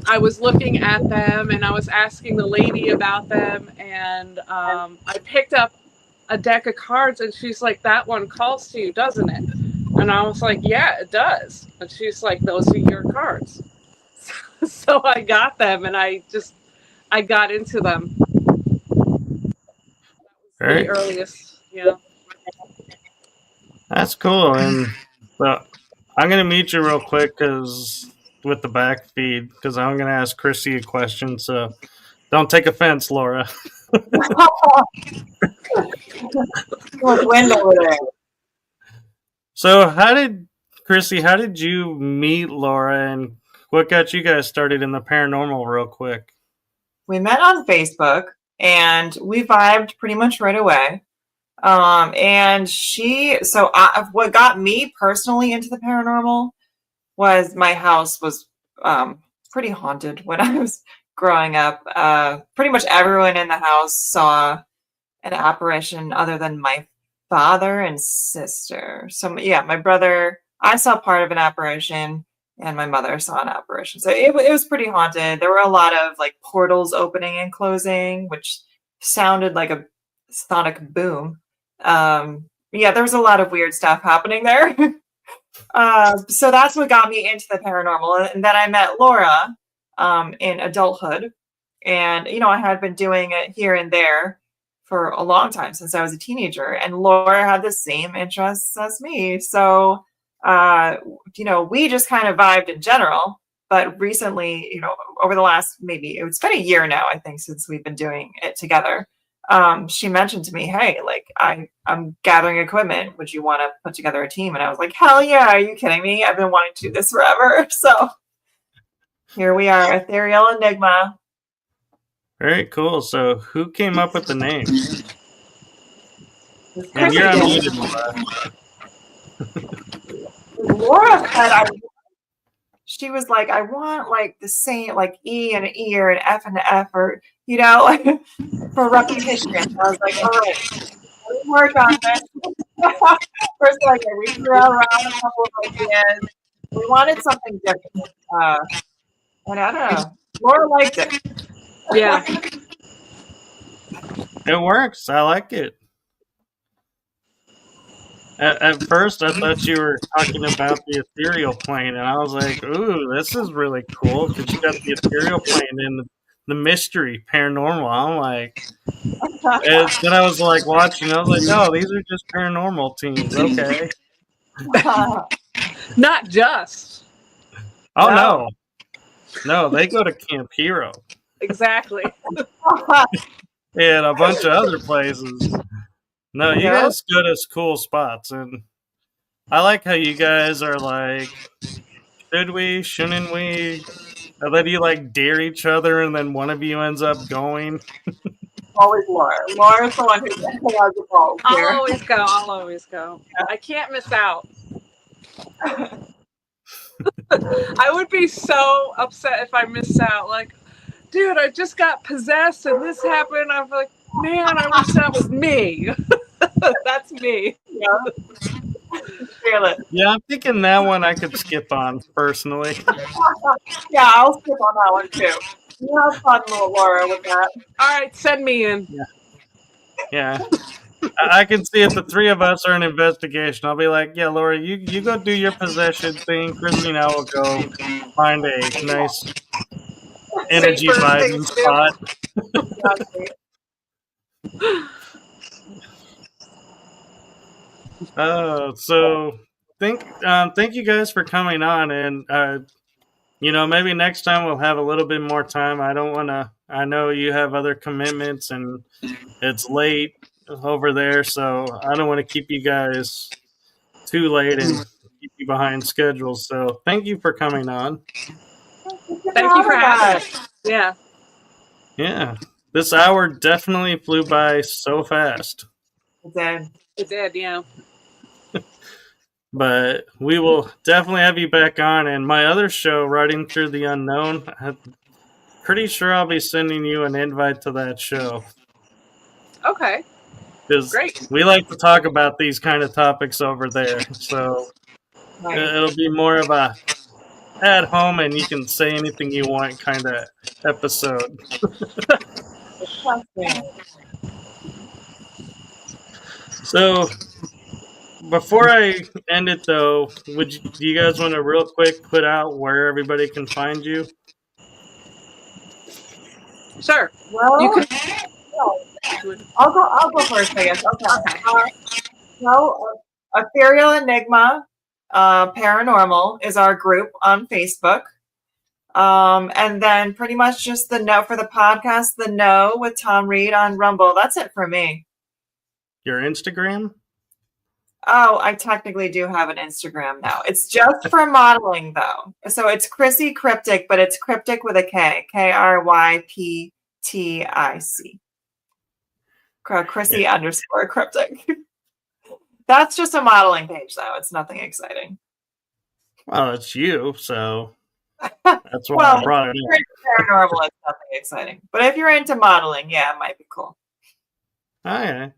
I was looking at them and I was asking the lady about them, and I picked up a deck of cards and she's like, "That one calls to you, doesn't it?" And I was like, "Yeah, it does." And she's like, "Those are your cards." So I got them and I got into them. Very The earliest, yeah. That's cool. And well, I'm gonna mute you real quick with the back feed, because I'm gonna ask Chrissy a question. So don't take offense, Laura. Wind over there. So Chrissy, how did you meet Laura, and what got you guys started in the paranormal real quick? We met on Facebook and we vibed pretty much right away. And what got me personally into the paranormal was my house was pretty haunted when I was growing up. Pretty much everyone in the house saw an apparition other than my father and sister. So yeah, my brother, I saw part of an apparition, and my mother saw an apparition. So it was pretty haunted. There were a lot of like portals opening and closing, which sounded like a sonic boom. Yeah, there was a lot of weird stuff happening there. So that's what got me into the paranormal. And then I met Laura in adulthood. And, I had been doing it here and there for a long time, since I was a teenager. And Laura had the same interests as me. So, we just kind of vibed in general. But recently, over the last, maybe it's been a year now, I think, since we've been doing it together. She mentioned to me, "Hey, like I'm gathering equipment. Would you want to put together a team?" And I was like, "Hell yeah! Are you kidding me? I've been wanting to do this forever." So here we are, Ethereal Enigma. Very cool. So who came up with the name? And you're unmuted, Laura. Laura said, she was like, "I want like the same, like E and an E or an F and an F, or for repetition." I was like, "All right, let's work on this." For a second, we threw around a couple of ideas. We wanted something different, and I don't know. Laura liked it. Yeah, it works. I like it. At first, I thought you were talking about the ethereal plane, and I was like, "Ooh, this is really cool," because you got the ethereal plane and the mystery paranormal. I'm like, and then I was like watching. I was like, "No, these are just paranormal teams." Okay. not just. Oh no, they go to Camp Hero. Exactly. And a bunch of other places. No, you guys go to cool spots, and I like how you guys are like, should we, shouldn't we? And then you like dare each other, and then one of you ends up going. Always Laura. Laura's the one who has the ball. I'll always go. Yeah. I can't miss out. I would be so upset if I missed out. Like, dude, I just got possessed and this happened. I'm like, man, I wish that was me. That's me. Yeah. Feel it. Yeah, I'm thinking that one I could skip on personally. Yeah, I'll skip on that one too. You have fun, little Laura, with that. All right, send me in. Yeah. I can see if the three of us are an investigation. I'll be like, "Yeah, Laura, you go do your possession thing. Christina will go find a nice energy vibing spot." So thank you guys for coming on, and maybe next time we'll have a little bit more time. I know you have other commitments and it's late over there, so I don't want to keep you guys too late and keep you behind schedule. So thank you for coming on. Thank you for having us. Yeah. Yeah. This hour definitely flew by so fast. It did, yeah. But we will definitely have you back on. And my other show, Riding Through the Unknown, I'm pretty sure I'll be sending you an invite to that show. Okay. Great. We like to talk about these kind of topics over there. So it'll be more of a at home and you can say anything you want kind of episode. So before I end it, though, do you guys want to real quick put out where everybody can find you? Sure. Well, you can. I'll go first, I guess. Okay. Ethereal Enigma Paranormal is our group on Facebook. And then pretty much just the No for the podcast, the No with Thom Reed on Rumble. That's it for me. Your Instagram? Oh, I technically do have an Instagram now. It's just for modeling, though. So it's Chrissy Cryptic, but it's Cryptic with a K. Kryptic. Chrissy _ Cryptic. That's just a modeling page, though. It's nothing exciting. Well, it's you, so that's why I brought it in. Paranormal is nothing exciting. But if you're into modeling, yeah, it might be cool. Okay.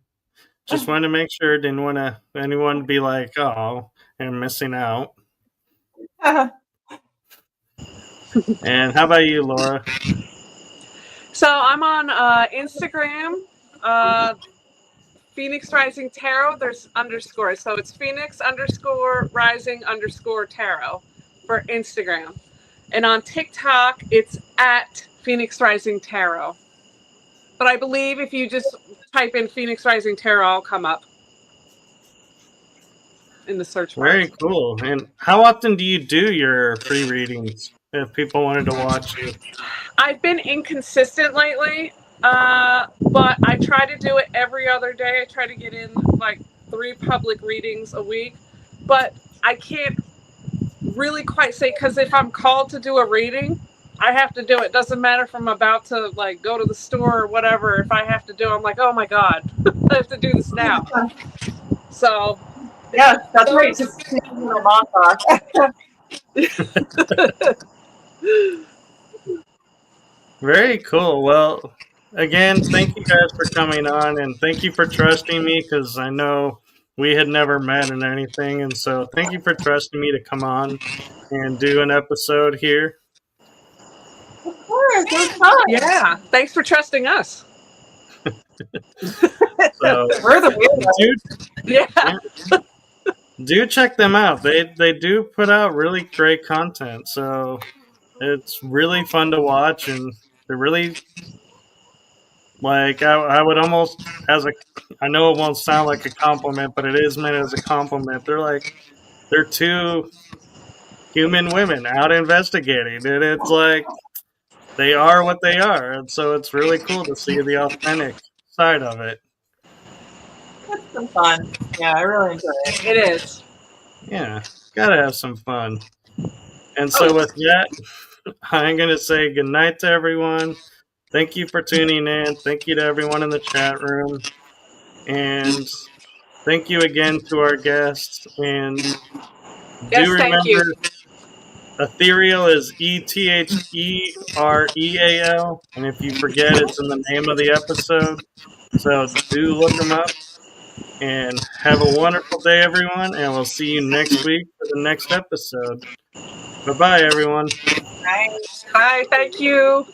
Just wanted to make sure. Didn't want anyone to be like, oh, I'm missing out. And how about you, Laura? So I'm on Instagram, Phoenix Rising Tarot. There's underscores. So it's Phoenix _ Rising _ Tarot for Instagram. And on TikTok, it's at Phoenix Rising Tarot. But I believe if you just type in Phoenix Rising Tarot, I'll come up in the search bar. Very cool. And how often do you do your free readings if people wanted to watch you? I've been inconsistent lately, but I try to do it every other day. I try to get in like 3 public readings a week, but I can't really quite say, because if I'm called to do a reading, I have to do it. Doesn't matter if I'm about to like go to the store or whatever. If I have to do it, I'm like, oh my God, I have to do this now. So yeah, that's right. Just your mom talk. Very cool. Well, again, thank you guys for coming on, and thank you for trusting me, because I know we had never met and anything, and so thank you for trusting me to come on and do an episode here. Of course, it was fun. Yeah, thanks for trusting us. So, we're the weirdos. Do check them out. They do put out really great content, so it's really fun to watch, and they're really like I would almost I know it won't sound like a compliment, but it is meant as a compliment. They're 2 human women out investigating, and it's like they are what they are, and so it's really cool to see the authentic side of it. It's some fun. Yeah, I really enjoy it. It is. Yeah, gotta have some fun. And so with that, I'm going to say good night to everyone. Thank you for tuning in. Thank you to everyone in the chat room. And thank you again to our guests. And do remember, Ethereal is ETHEREAL. And if you forget, it's in the name of the episode. So do look them up. And have a wonderful day, everyone. And we'll see you next week for the next episode. Bye-bye, everyone. Bye. Bye. Thank you.